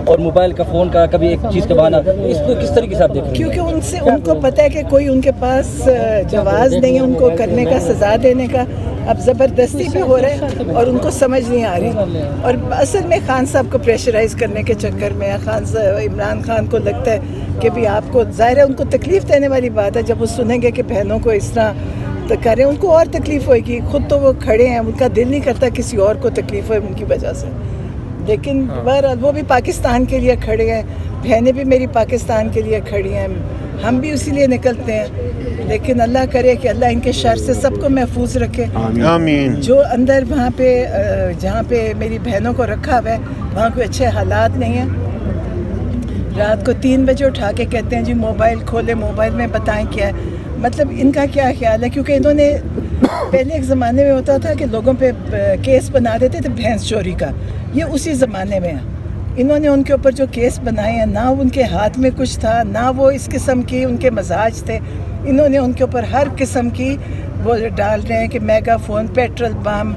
اور موبائل کا فون کا کبھی ایک چیز کا بہانا، اس کو کس طریقے سے آپ دیکھ رہے ہیں؟ کیونکہ ان کو پتہ ہے کہ کوئی ان کے پاس جواز نہیں ہے ان کو کرنے کا، سزا دینے کا. اب زبردستی بھی ہو رہا ہے اور ان کو سمجھ نہیں آ رہی. اور اصل میں خان صاحب کو پریشرائز کرنے کے چکر میں عمران خان کو لگتا ہے کہ بھی آپ کو، ظاہر ہے ان کو تکلیف دینے والی بات ہے جب وہ سنیں گے کہ بہنوں کو اس طرح تو کریں، ان کو اور تکلیف ہوئے گی. خود تو وہ کھڑے ہیں، ان کا دل نہیں کرتا کسی اور کو تکلیف ہوئے ان کی وجہ سے. لیکن بہرحال وہ بھی پاکستان کے لیے کھڑے ہیں، بہنیں بھی میری پاکستان کے لیے کھڑی ہیں، ہم بھی اسی لیے نکلتے ہیں. لیکن اللہ کرے کہ اللہ ان کے شر سے سب کو محفوظ رکھے. آمین. جو اندر وہاں پہ جہاں پہ میری بہنوں کو رکھا ہوا ہے وہاں کوئی اچھے حالات نہیں ہیں. رات کو 3 بجے اٹھا کے کہتے ہیں جی موبائل کھولے، موبائل میں بتائیں کیا ہے. مطلب ان کا کیا خیال ہے؟ کیونکہ انہوں نے پہلے ایک زمانے میں ہوتا تھا کہ لوگوں پہ کیس بنا دیتے تھے بھینس چوری کا، یہ اسی زمانے میں ہے. انہوں نے ان کے اوپر جو کیس بنائے ہیں، نہ ان کے ہاتھ میں کچھ تھا، نہ وہ اس قسم کی ان کے مزاج تھے. انہوں نے ان کے اوپر ہر قسم کی وہ ڈال رہے ہیں کہ میگا فون، پیٹرول بم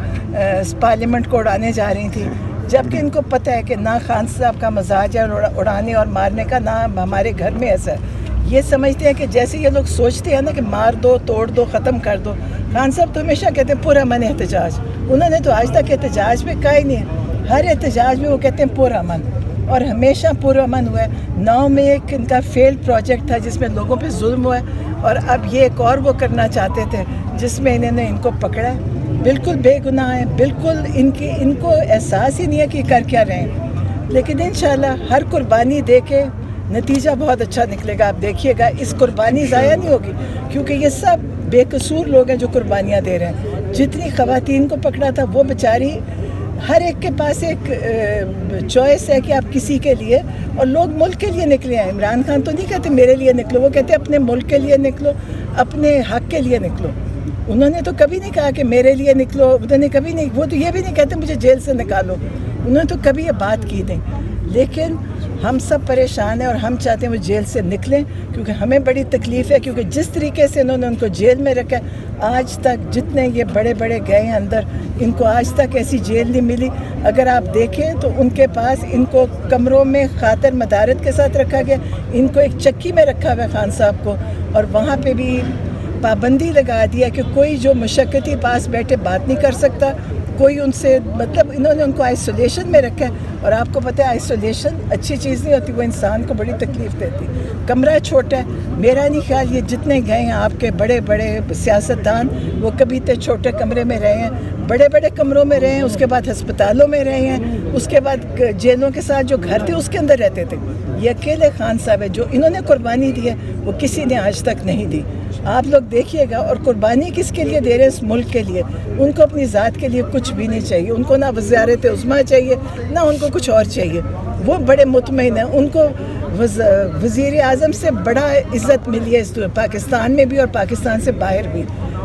پارلیمنٹ کو اڑانے جا رہی تھیں، جبکہ ان کو پتہ ہے کہ نہ خان صاحب کا مزاج ہے اڑانے اور مارنے کا، نہ ہمارے گھر میں ایسا ہے. یہ سمجھتے ہیں کہ جیسے یہ لوگ سوچتے ہیں نا کہ مار دو، توڑ دو، ختم کر دو. خان صاحب تو ہمیشہ کہتے ہیں پرامن احتجاج. انہوں نے تو آج تک احتجاج پہ کہا ہی نہیں ہے. ہر احتجاج میں وہ کہتے ہیں پرامن، اور ہمیشہ پرامن ہوا ہے. 9 میں ایک ان کا فیلڈ پروجیکٹ تھا جس میں لوگوں پہ ظلم ہوا ہے، اور اب یہ ایک اور وہ کرنا چاہتے تھے جس میں انہوں نے ان کو پکڑا ہے. بالکل بے گناہ ہیں، بالکل ان کو احساس ہی نہیں ہے کہ کر کیا رہے ہیں. لیکن انشاءاللہ ہر قربانی دے کے نتیجہ بہت اچھا نکلے گا. آپ دیکھیے گا اس قربانی ضائع نہیں ہوگی، کیونکہ یہ سب بے قصور لوگ ہیں جو قربانیاں دے رہے ہیں. جتنی خواتین کو پکڑا تھا وہ بیچاری، ہر ایک کے پاس ایک چوائس ہے کہ آپ کسی کے لیے، اور لوگ ملک کے لیے نکلے ہیں. عمران خان تو نہیں کہتے میرے لیے نکلو، وہ کہتے اپنے ملک کے لیے نکلو، اپنے حق کے لیے نکلو. انہوں نے تو کبھی نہیں کہا کہ میرے لیے نکلو، انہوں نے کبھی نہیں، وہ تو یہ بھی نہیں کہتے مجھے جیل سے نکالو. انہوں نے تو کبھی یہ بات کی نہیں. لیکن ہم سب پریشان ہیں اور ہم چاہتے ہیں وہ جیل سے نکلیں، کیونکہ ہمیں بڑی تکلیف ہے. کیونکہ جس طریقے سے انہوں نے ان کو جیل میں رکھا ہے، آج تک جتنے یہ بڑے بڑے گئے ہیں اندر، ان کو آج تک ایسی جیل نہیں ملی. اگر آپ دیکھیں تو ان کے پاس، ان کو کمروں میں خاطر مدارت کے ساتھ رکھا گیا. ان کو ایک چکی میں رکھا ہوا ہے خان صاحب کو، اور وہاں پہ بھی پابندی لگا دیا کہ کوئی جو مشقتی پاس بیٹھے بات نہیں کر سکتا کوئی ان سے. مطلب انہوں نے ان کو آئسولیشن میں رکھا ہے. اور آپ کو پتہ ہے آئسولیشن اچھی چیز نہیں ہوتی، وہ انسان کو بڑی تکلیف دیتی. کمرہ چھوٹا ہے. میرا نہیں خیال یہ جتنے گئے ہیں آپ کے بڑے بڑے سیاستدان، وہ کبھی تے چھوٹے کمرے میں رہے ہیں، بڑے بڑے کمروں میں رہے ہیں، اس کے بعد ہسپتالوں میں رہے ہیں، اس کے بعد جیلوں کے ساتھ جو گھر تھے اس کے اندر رہتے تھے. یہ اکیلے خان صاحب ہے جو انہوں نے قربانی دی ہے، وہ کسی نے آج تک نہیں دی. آپ لوگ دیکھیے گا. اور قربانی کس کے لیے دے رہے ہیں؟ اس ملک کے لیے. ان کو اپنی ذات کے لیے کچھ بھی نہیں چاہیے. ان کو نہ وزارت عظمیٰ چاہیے، نہ ان کو کچھ اور چاہیے. وہ بڑے مطمئن ہیں. ان کو وزیر اعظم سے بڑا عزت ملی ہے اس پاکستان میں بھی اور پاکستان سے باہر بھی.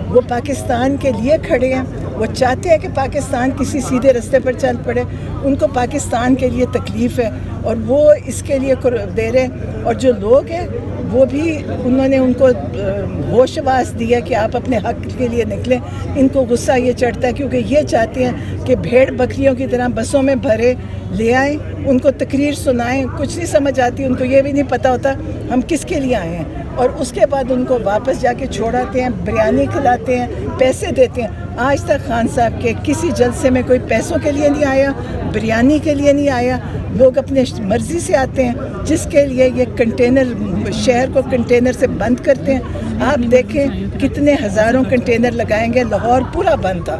وہ پاکستان کے لیے کھڑے ہیں. وہ چاہتے ہیں کہ پاکستان کسی سیدھے راستے پر چل پڑے. ان کو پاکستان کے لیے تکلیف ہے اور وہ اس کے لیے دے رہے ہیں. اور جو لوگ ہیں وہ بھی انہوں نے ان کو ہوش آواز دیا کہ آپ اپنے حق کے لیے نکلیں. ان کو غصہ یہ چڑھتا ہے کیونکہ یہ چاہتے ہیں کہ بھیڑ بکریوں کی طرح بسوں میں بھرے لے آئیں، ان کو تقریر سنائیں. کچھ نہیں سمجھ آتی ان کو، یہ بھی نہیں پتہ ہوتا ہم کس کے لیے آئے ہیں. اور اس کے بعد ان کو واپس جا کے چھوڑاتے ہیں، بریانی کھلاتے ہیں، پیسے دیتے ہیں. آج تک خان صاحب کے کسی جلسے میں کوئی پیسوں کے لیے نہیں آیا، بریانی کے لیے نہیں آیا. لوگ اپنے مرضی سے آتے ہیں، جس کے لیے یہ کنٹینر شہر کو کنٹینر سے بند کرتے ہیں. آپ دیکھیں کتنے ہزاروں کنٹینر لگائیں گے. لاہور پورا بند تھا،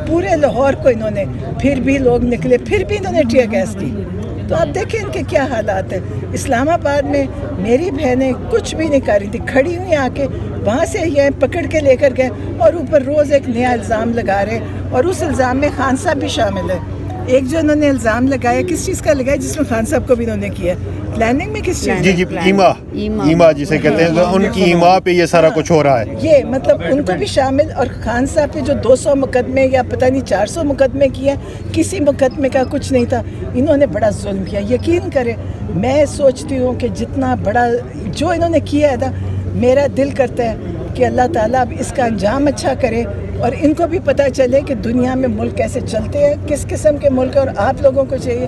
پورے لاہور کو انہوں نے، پھر بھی لوگ نکلے، پھر بھی انہوں نے ٹیئر گیس کی. تو آپ دیکھیں ان کے کیا حالات ہیں. اسلام آباد میں میری بہنیں کچھ بھی نہیں کر رہی تھی، کھڑی ہوئی آ کے وہاں سے یہ پکڑ کے لے کر گئے، اور اوپر روز ایک نیا الزام لگا رہے. اور اس الزام میں خان صاحب بھی شامل ہے. ایک جو انہوں نے الزام لگایا، کس چیز کا لگایا؟ جس میں خان صاحب کو بھی انہوں نے کیا پلاننگ میں. کس چیز؟ جی ایما جسے کہتے ہیں، ان کی ایما پہ یہ سارا کچھ ہو رہا ہے. یہ مطلب ان کو بھی شامل. اور خان صاحب پہ جو 200 مقدمے یا پتہ نہیں 400 مقدمے کیے، کسی مقدمے کا کچھ نہیں تھا. انہوں نے بڑا ظلم کیا. یقین کریں میں سوچتی ہوں کہ جتنا بڑا جو انہوں نے کیا ہے نا، میرا دل کرتا ہے کہ اللہ تعالیٰ اب اس کا انجام اچھا کرے اور ان کو بھی پتہ چلے کہ دنیا میں ملک کیسے چلتے ہیں، کس قسم کے ملک. اور آپ لوگوں کو چاہیے